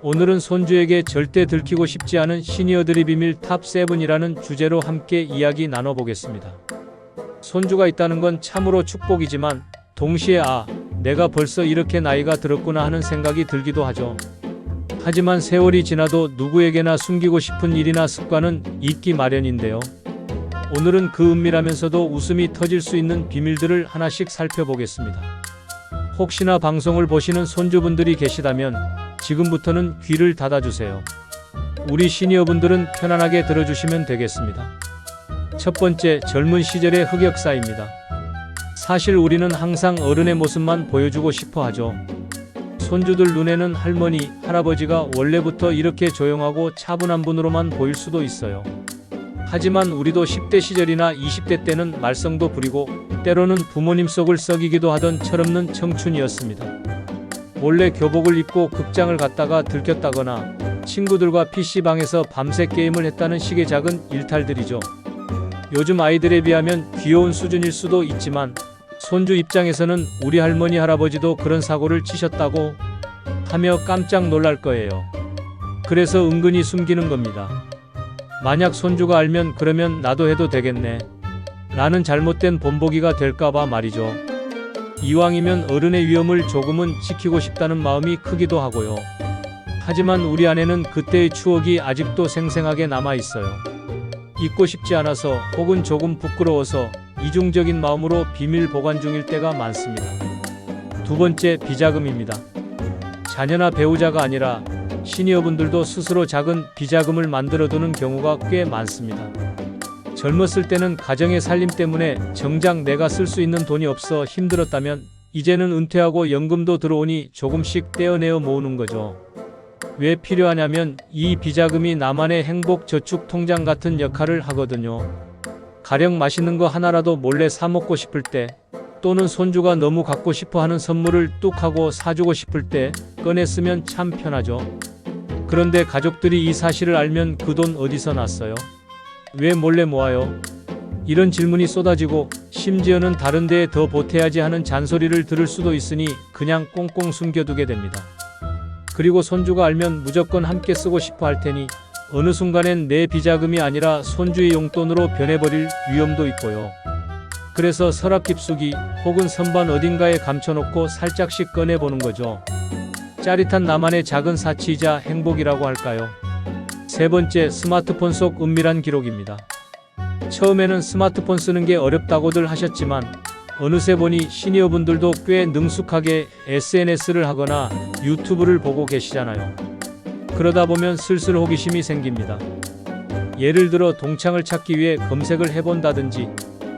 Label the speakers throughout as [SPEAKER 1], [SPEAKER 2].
[SPEAKER 1] 오늘은 손주에게 절대 들키고 싶지 않은 시니어들의 비밀 탑7이라는 주제로 함께 이야기 나눠보겠습니다. 손주가 있다는 건 참으로 축복이지만 동시에 내가 벌써 이렇게 나이가 들었구나 하는 생각이 들기도 하죠. 하지만 세월이 지나도 누구에게나 숨기고 싶은 일이나 습관은 있기 마련인데요. 오늘은 그 은밀하면서도 웃음이 터질 수 있는 비밀들을 하나씩 살펴보겠습니다. 혹시나 방송을 보시는 손주분들이 계시다면 지금부터는 귀를 닫아주세요. 우리 시니어분들은 편안하게 들어주시면 되겠습니다. 첫 번째, 젊은 시절의 흑역사입니다. 사실 우리는 항상 어른의 모습만 보여주고 싶어 하죠. 손주들 눈에는 할머니, 할아버지가 원래부터 이렇게 조용하고 차분한 분으로만 보일 수도 있어요. 하지만 우리도 10대 시절이나 20대 때는 말썽도 부리고 때로는 부모님 속을 썩이기도 하던 철없는 청춘이었습니다. 몰래 교복을 입고 극장을 갔다가 들켰다거나 친구들과 PC방에서 밤새 게임을 했다는 식의 작은 일탈들이죠. 요즘 아이들에 비하면 귀여운 수준일 수도 있지만 손주 입장에서는 우리 할머니 할아버지도 그런 사고를 치셨다고 하며 깜짝 놀랄 거예요. 그래서 은근히 숨기는 겁니다. 만약 손주가 알면 그러면 나도 해도 되겠네 라는 잘못된 본보기가 될까봐 말이죠. 이왕이면 어른의 위험을 조금은 지키고 싶다는 마음이 크기도 하고요. 하지만 우리 안에는 그때의 추억이 아직도 생생하게 남아있어요. 잊고 싶지 않아서 혹은 조금 부끄러워서 이중적인 마음으로 비밀 보관 중일 때가 많습니다. 두 번째, 비자금입니다. 자녀나 배우자가 아니라 시니어분들도 스스로 작은 비자금을 만들어두는 경우가 꽤 많습니다. 젊었을 때는 가정의 살림 때문에 정작 내가 쓸 수 있는 돈이 없어 힘들었다면 이제는 은퇴하고 연금도 들어오니 조금씩 떼어내어 모으는 거죠. 왜 필요하냐면 이 비자금이 나만의 행복 저축 통장 같은 역할을 하거든요. 가령 맛있는 거 하나라도 몰래 사 먹고 싶을 때 또는 손주가 너무 갖고 싶어 하는 선물을 뚝 하고 사주고 싶을 때 꺼내 쓰면 참 편하죠. 그런데 가족들이 이 사실을 알면 그 돈 어디서 났어요? 왜 몰래 모아요? 이런 질문이 쏟아지고 심지어는 다른 데에 더 보태야지 하는 잔소리를 들을 수도 있으니 그냥 꽁꽁 숨겨두게 됩니다. 그리고 손주가 알면 무조건 함께 쓰고 싶어 할 테니 어느 순간엔 내 비자금이 아니라 손주의 용돈으로 변해버릴 위험도 있고요. 그래서 서랍 깊숙이 혹은 선반 어딘가에 감춰놓고 살짝씩 꺼내보는 거죠. 짜릿한 나만의 작은 사치이자 행복이라고 할까요? 세 번째, 스마트폰 속 은밀한 기록입니다. 처음에는 스마트폰 쓰는 게 어렵다고들 하셨지만 어느새 보니 시니어분들도 꽤 능숙하게 SNS를 하거나 유튜브를 보고 계시잖아요. 그러다 보면 슬슬 호기심이 생깁니다. 예를 들어 동창을 찾기 위해 검색을 해본다든지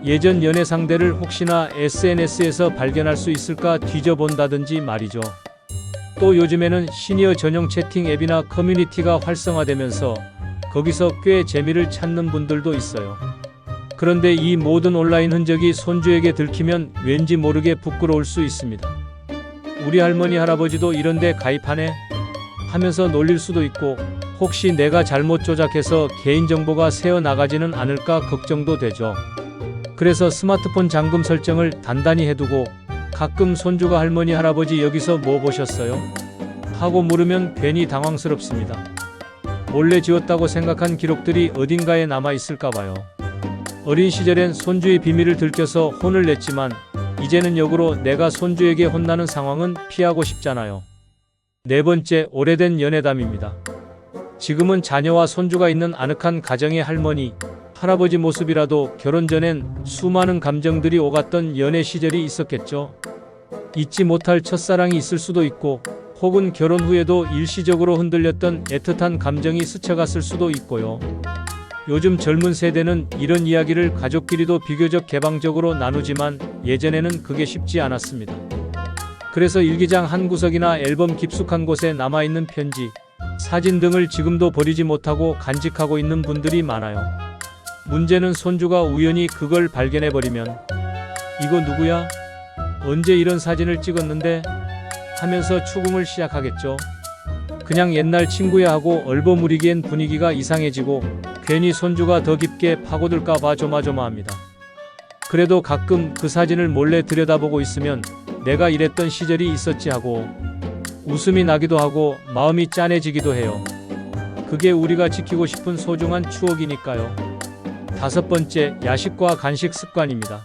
[SPEAKER 1] 예전 연애 상대를 혹시나 SNS에서 발견할 수 있을까 뒤져본다든지 말이죠. 또 요즘에는 시니어 전용 채팅 앱이나 커뮤니티가 활성화되면서 거기서 꽤 재미를 찾는 분들도 있어요. 그런데 이 모든 온라인 흔적이 손주에게 들키면 왠지 모르게 부끄러울 수 있습니다. 우리 할머니 할아버지도 이런데 가입하네? 하면서 놀릴 수도 있고 혹시 내가 잘못 조작해서 개인정보가 새어나가지는 않을까 걱정도 되죠. 그래서 스마트폰 잠금 설정을 단단히 해두고 가끔 손주가 할머니 할아버지 여기서 뭐 보셨어요? 하고 물으면 괜히 당황스럽습니다. 몰래 지웠다고 생각한 기록들이 어딘가에 남아있을까봐요. 어린 시절엔 손주의 비밀을 들켜서 혼을 냈지만 이제는 역으로 내가 손주에게 혼나는 상황은 피하고 싶잖아요. 네 번째, 오래된 연애담입니다. 지금은 자녀와 손주가 있는 아늑한 가정의 할머니, 할아버지 모습이라도 결혼 전엔 수많은 감정들이 오갔던 연애 시절이 있었겠죠. 잊지 못할 첫사랑이 있을 수도 있고 혹은 결혼 후에도 일시적으로 흔들렸던 애틋한 감정이 스쳐갔을 수도 있고요. 요즘 젊은 세대는 이런 이야기를 가족끼리도 비교적 개방적으로 나누지만 예전에는 그게 쉽지 않았습니다. 그래서 일기장 한 구석이나 앨범 깊숙한 곳에 남아있는 편지, 사진 등을 지금도 버리지 못하고 간직하고 있는 분들이 많아요. 문제는 손주가 우연히 그걸 발견해버리면 이거 누구야? 언제 이런 사진을 찍었는데? 하면서 추궁을 시작하겠죠. 그냥 옛날 친구야 하고 얼버무리기엔 분위기가 이상해지고 괜히 손주가 더 깊게 파고들까봐 조마조마합니다. 그래도 가끔 그 사진을 몰래 들여다보고 있으면 내가 이랬던 시절이 있었지 하고 웃음이 나기도 하고 마음이 짠해지기도 해요. 그게 우리가 지키고 싶은 소중한 추억이니까요. 5번째, 야식과 간식 습관입니다.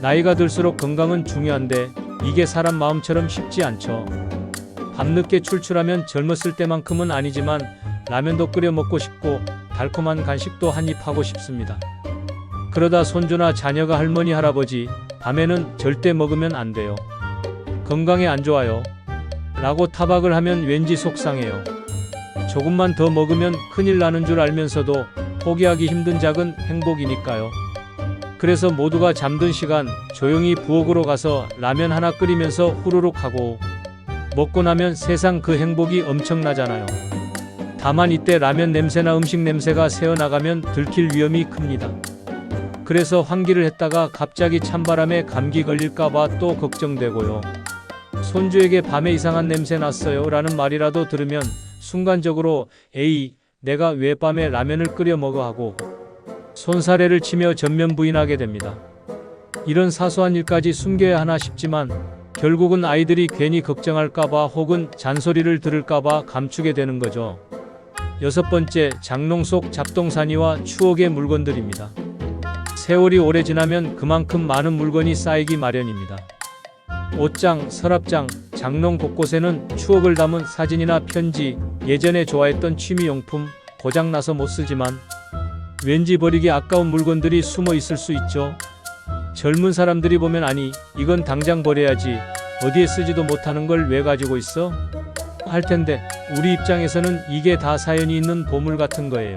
[SPEAKER 1] 나이가 들수록 건강은 중요한데 이게 사람 마음처럼 쉽지 않죠. 밤늦게 출출하면 젊었을 때만큼은 아니지만 라면도 끓여 먹고 싶고 달콤한 간식도 한입 하고 싶습니다. 그러다 손주나 자녀가 할머니 할아버지 밤에는 절대 먹으면 안 돼요. 건강에 안 좋아요. 라고 타박을 하면 왠지 속상해요. 조금만 더 먹으면 큰일 나는 줄 알면서도 포기하기 힘든 작은 행복이니까요. 그래서 모두가 잠든 시간 조용히 부엌으로 가서 라면 하나 끓이면서 후루룩 하고 먹고 나면 세상 그 행복이 엄청나잖아요. 다만 이때 라면 냄새나 음식 냄새가 새어나가면 들킬 위험이 큽니다. 그래서 환기를 했다가 갑자기 찬바람에 감기 걸릴까봐 또 걱정되고요. 손주에게 밤에 이상한 냄새 났어요 라는 말이라도 들으면 순간적으로 에이, 내가 왜 밤에 라면을 끓여 먹어 하고 손사래를 치며 전면 부인하게 됩니다. 이런 사소한 일까지 숨겨야 하나 싶지만 결국은 아이들이 괜히 걱정할까봐 혹은 잔소리를 들을까봐 감추게 되는 거죠. 6번째, 장롱 속 잡동사니와 추억의 물건들입니다. 세월이 오래 지나면 그만큼 많은 물건이 쌓이기 마련입니다. 옷장, 서랍장, 장롱 곳곳에는 추억을 담은 사진이나 편지, 예전에 좋아했던 취미용품, 고장나서 못 쓰지만 왠지 버리기 아까운 물건들이 숨어 있을 수 있죠. 젊은 사람들이 보면 아니, 이건 당장 버려야지. 어디에 쓰지도 못하는 걸 왜 가지고 있어? 할 텐데 우리 입장에서는 이게 다 사연이 있는 보물 같은 거예요.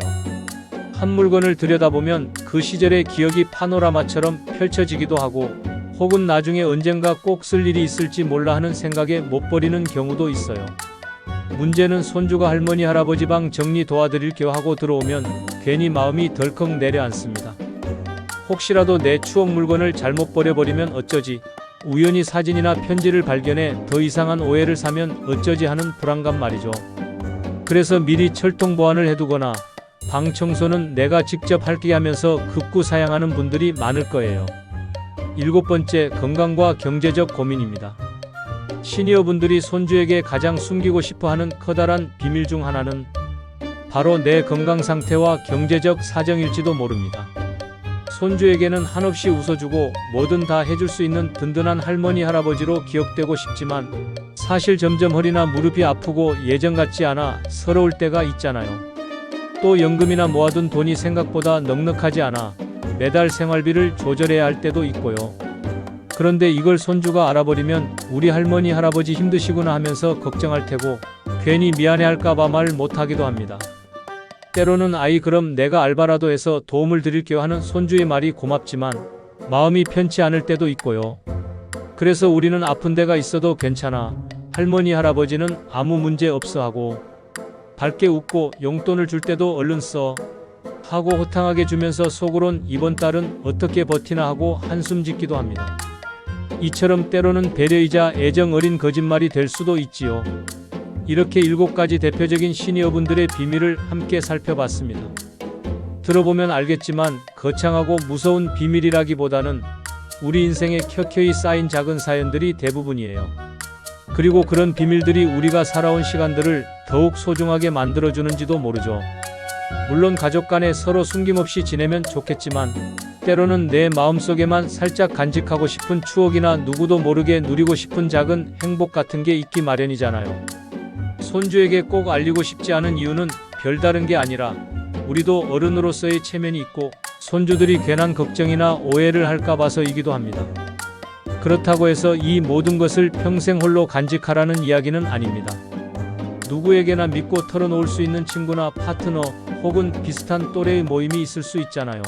[SPEAKER 1] 한 물건을 들여다보면 그 시절의 기억이 파노라마처럼 펼쳐지기도 하고 혹은 나중에 언젠가 꼭 쓸 일이 있을지 몰라 하는 생각에 못 버리는 경우도 있어요. 문제는 손주가 할머니 할아버지 방 정리 도와드릴게요 하고 들어오면 괜히 마음이 덜컥 내려앉습니다. 혹시라도 내 추억 물건을 잘못 버려버리면 어쩌지, 우연히 사진이나 편지를 발견해 더 이상한 오해를 사면 어쩌지 하는 불안감 말이죠. 그래서 미리 철통 보완을 해두거나 방 청소는 내가 직접 할게 하면서 급구 사양하는 분들이 많을 거예요. 7번째, 건강과 경제적 고민입니다. 시니어분들이 손주에게 가장 숨기고 싶어하는 커다란 비밀 중 하나는 바로 내 건강 상태와 경제적 사정일지도 모릅니다. 손주에게는 한없이 웃어주고 뭐든 다 해줄 수 있는 든든한 할머니 할아버지로 기억되고 싶지만 사실 점점 허리나 무릎이 아프고 예전 같지 않아 서러울 때가 있잖아요. 또 연금이나 모아둔 돈이 생각보다 넉넉하지 않아 매달 생활비를 조절해야 할 때도 있고요. 그런데 이걸 손주가 알아버리면 우리 할머니 할아버지 힘드시구나 하면서 걱정할 테고 괜히 미안해할까봐 말 못하기도 합니다. 때로는 아이 그럼 내가 알바라도 해서 도움을 드릴게요 하는 손주의 말이 고맙지만 마음이 편치 않을 때도 있고요. 그래서 우리는 아픈 데가 있어도 괜찮아, 할머니 할아버지는 아무 문제 없어 하고 밝게 웃고 용돈을 줄 때도 얼른 써 하고 호탕하게 주면서 속으론 이번 달은 어떻게 버티나 하고 한숨 짓기도 합니다. 이처럼 때로는 배려이자 애정 어린 거짓말이 될 수도 있지요. 이렇게 7가지 대표적인 시니어분들의 비밀을 함께 살펴봤습니다. 들어보면 알겠지만 거창하고 무서운 비밀이라기보다는 우리 인생에 켜켜이 쌓인 작은 사연들이 대부분이에요. 그리고 그런 비밀들이 우리가 살아온 시간들을 더욱 소중하게 만들어주는지도 모르죠. 물론 가족 간에 서로 숨김없이 지내면 좋겠지만 때로는 내 마음속에만 살짝 간직하고 싶은 추억이나 누구도 모르게 누리고 싶은 작은 행복 같은 게 있기 마련이잖아요. 손주에게 꼭 알리고 싶지 않은 이유는 별다른 게 아니라 우리도 어른으로서의 체면이 있고 손주들이 괜한 걱정이나 오해를 할까 봐서이기도 합니다. 그렇다고 해서 이 모든 것을 평생 홀로 간직하라는 이야기는 아닙니다. 누구에게나 믿고 털어놓을 수 있는 친구나 파트너 혹은 비슷한 또래의 모임이 있을 수 있잖아요.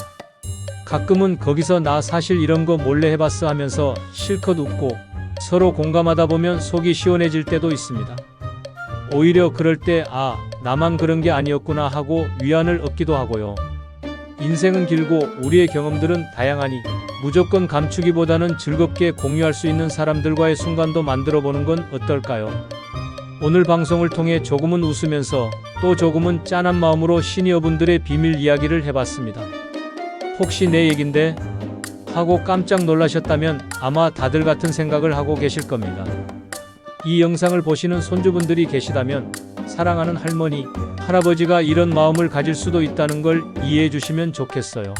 [SPEAKER 1] 가끔은 거기서 나 사실 이런 거 몰래 해봤어 하면서 실컷 웃고 서로 공감하다 보면 속이 시원해질 때도 있습니다. 오히려 그럴 때 아, 나만 그런 게 아니었구나 하고 위안을 얻기도 하고요. 인생은 길고 우리의 경험들은 다양하니 무조건 감추기보다는 즐겁게 공유할 수 있는 사람들과의 순간도 만들어 보는 건 어떨까요? 오늘 방송을 통해 조금은 웃으면서 또 조금은 짠한 마음으로 시니어분들의 비밀 이야기를 해봤습니다. 혹시 내 얘긴데? 하고 깜짝 놀라셨다면 아마 다들 같은 생각을 하고 계실 겁니다. 이 영상을 보시는 손주분들이 계시다면 사랑하는 할머니, 할아버지가 이런 마음을 가질 수도 있다는 걸 이해해 주시면 좋겠어요.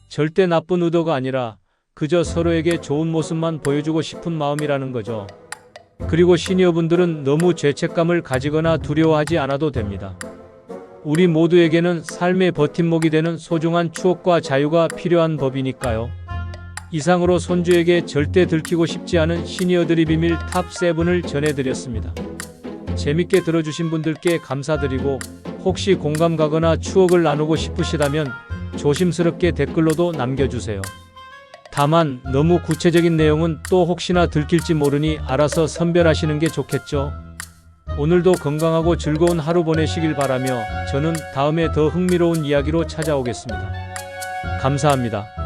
[SPEAKER 1] 절대 나쁜 의도가 아니라 그저 서로에게 좋은 모습만 보여주고 싶은 마음이라는 거죠. 그리고 시니어분들은 너무 죄책감을 가지거나 두려워하지 않아도 됩니다. 우리 모두에게는 삶의 버팀목이 되는 소중한 추억과 자유가 필요한 법이니까요. 이상으로 손주에게 절대 들키고 싶지 않은 시니어들의 비밀 탑7을 전해드렸습니다. 재밌게 들어주신 분들께 감사드리고 혹시 공감 가거나 추억을 나누고 싶으시다면 조심스럽게 댓글로도 남겨주세요. 다만 너무 구체적인 내용은 또 혹시나 들킬지 모르니 알아서 선별하시는 게 좋겠죠. 오늘도 건강하고 즐거운 하루 보내시길 바라며 저는 다음에 더 흥미로운 이야기로 찾아오겠습니다. 감사합니다.